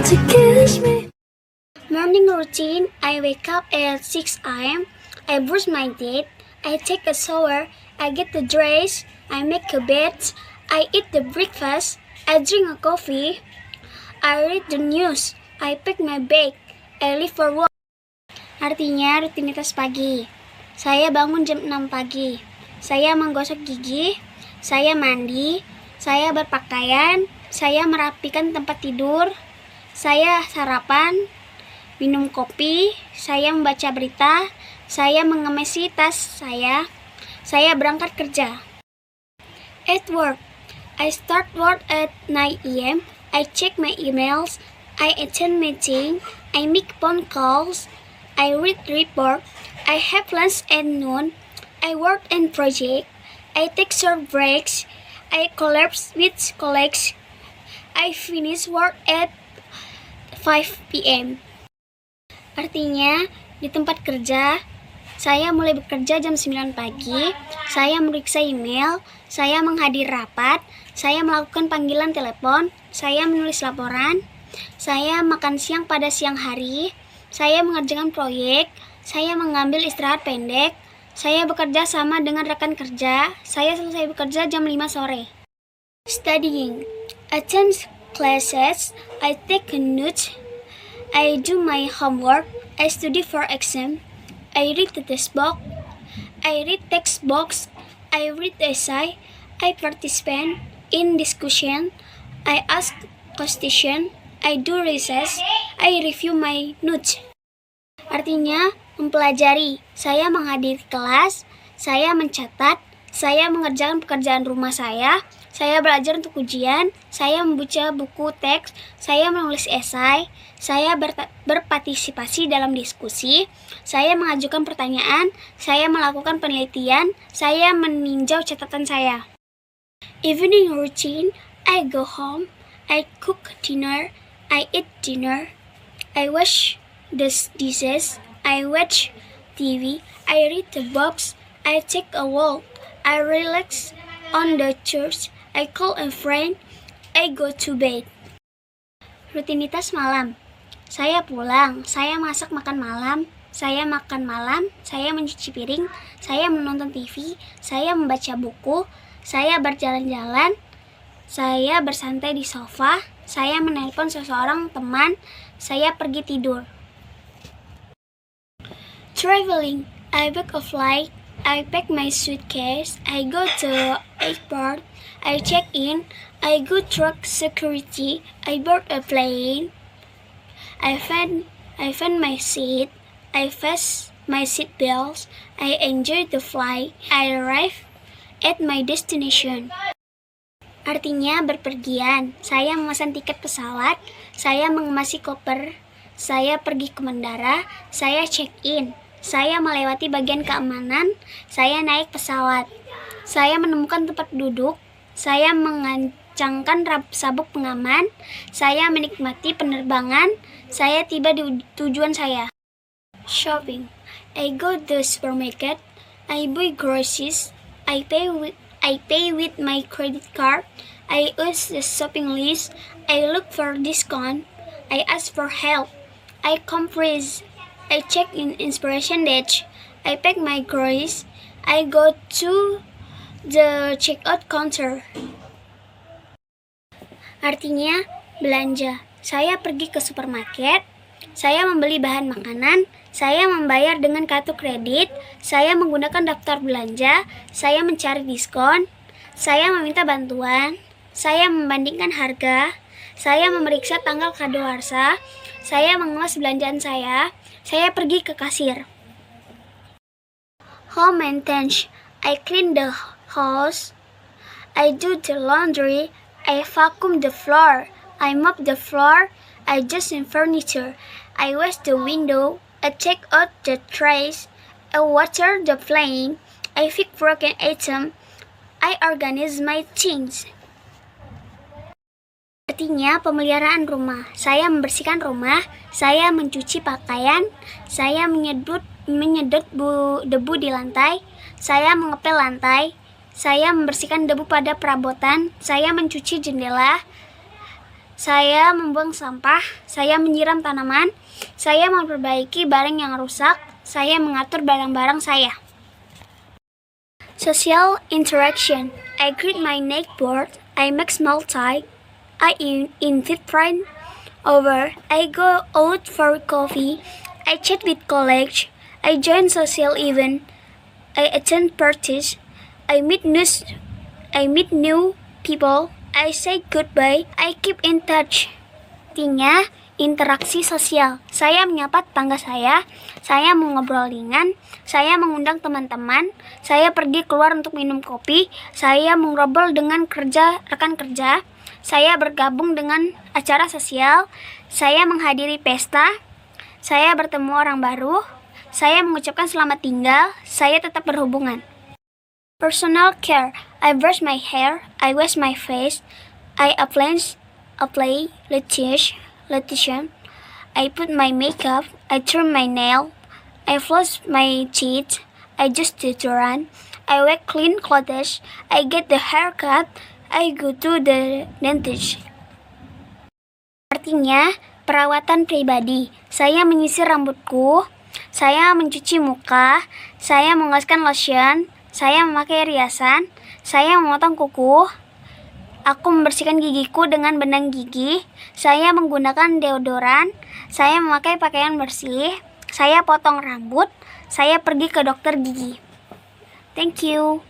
to kiss me. Morning routine. I wake up at 6 a.m. I brush my teeth. I take a shower. I get the dress. I make a bed. I eat the breakfast. I drink a coffee. I read the news. I pack my bag. I leave for work. Artinya rutinitas pagi. Saya bangun jam 6 pagi. Saya menggosok gigi. Saya mandi. Saya berpakaian. Saya merapikan tempat tidur. Saya sarapan, minum kopi, saya membaca berita, saya mengemasi tas saya berangkat kerja. At work, I start work at 9 a.m. I check my emails, I attend meeting, I make phone calls, I read report, I have lunch at noon, I work in project, I take short breaks, I collapse with colleagues, I finish work at 5 p.m. Artinya, di tempat kerja, saya mulai bekerja jam 9 pagi, saya meriksa email, saya menghadiri rapat, saya melakukan panggilan telepon, saya menulis laporan, saya makan siang pada siang hari, saya mengerjakan proyek, saya mengambil istirahat pendek, saya bekerja sama dengan rekan kerja, saya selesai bekerja jam 5 sore. Studying, attend classes, I take notes, I do my homework, I study for exam, I read the textbook, I read textbooks, I read essay, I participate in discussion, I ask question, I do research, I review my notes. Artinya, mempelajari, saya menghadiri kelas, saya mencatat, saya mengerjakan pekerjaan rumah saya belajar untuk ujian, saya membaca buku teks, saya menulis esai, saya berpartisipasi dalam diskusi, saya mengajukan pertanyaan, saya melakukan penelitian, saya meninjau catatan saya. Evening routine, I go home, I cook dinner, I eat dinner, I wash the dishes, I watch TV, I read the books, I take a walk, I relax on the couch, I call a friend, I go to bed. Rutinitas malam. Saya pulang, saya masak makan malam, saya makan malam, saya mencuci piring, saya menonton TV, saya membaca buku, saya berjalan-jalan, saya bersantai di sofa, saya menelpon seseorang teman, saya pergi tidur. Traveling. I book a flight, I pack my suitcase, I go to airport, I check in, I go through security, I board a plane, I find my seat, I fasten my seat belts, I enjoy the flight, I arrive at my destination. Artinya berpergian, saya memesan tiket pesawat, saya mengemasi koper, saya pergi ke bandara, saya check in, saya melewati bagian keamanan, saya naik pesawat, saya menemukan tempat duduk, saya mengencangkan sabuk pengaman, saya menikmati penerbangan, saya tiba di tujuan saya. Shopping. I go to the supermarket, I buy groceries, I pay with my credit card, I use the shopping list, I look for discount, I ask for help, I comprise, I check in inspiration dash, I pack my groceries, I go to the checkout counter. Artinya belanja. Saya pergi ke supermarket, saya membeli bahan makanan, saya membayar dengan kartu kredit, saya menggunakan daftar belanja, saya mencari diskon, saya meminta bantuan, saya membandingkan harga, saya memeriksa tanggal kadaluarsa, saya mengemas belanjaan saya pergi ke kasir. Home maintenance. I clean the house, I do the laundry, I vacuum the floor, I mop the floor, I adjust the furniture, I wash the window, I take out the trash, I water the plant, I fix broken item, I organize my things. Artinya pemeliharaan rumah. Saya membersihkan rumah, saya mencuci pakaian, saya menyedot debu di lantai, saya mengepel lantai, saya membersihkan debu pada perabotan, saya mencuci jendela, Saya membuang sampah, saya menyiram tanaman, saya memperbaiki barang yang rusak, saya mengatur barang-barang saya. Social interaction. I greet my neighbor, I make small talk, I invite friends over, I go out for coffee, I chat with colleagues, I join social event, I attend parties, I meet new people, I say goodbye, I keep in touch. Artinya, interaksi sosial. Saya menyapa tetangga saya mau ngobrol ringan, saya mengundang teman-teman, saya pergi keluar untuk minum kopi, saya mengobrol dengan rekan kerja, saya bergabung dengan acara sosial, saya menghadiri pesta, saya bertemu orang baru, saya mengucapkan selamat tinggal, saya tetap berhubungan. Personal care. I brush my hair, I wash my face, I apply lotion, I put my makeup, I trim my nail, I floss my teeth, I use deodorant, I wear clean clothes, I get the haircut, I go to the dentist. Artinya, perawatan pribadi. Saya menyisir rambutku, saya mencuci muka, saya mengoleskan lotion, saya memakai riasan, saya memotong kuku, aku membersihkan gigiku dengan benang gigi, saya menggunakan deodoran, saya memakai pakaian bersih, saya potong rambut, saya pergi ke dokter gigi. Thank you.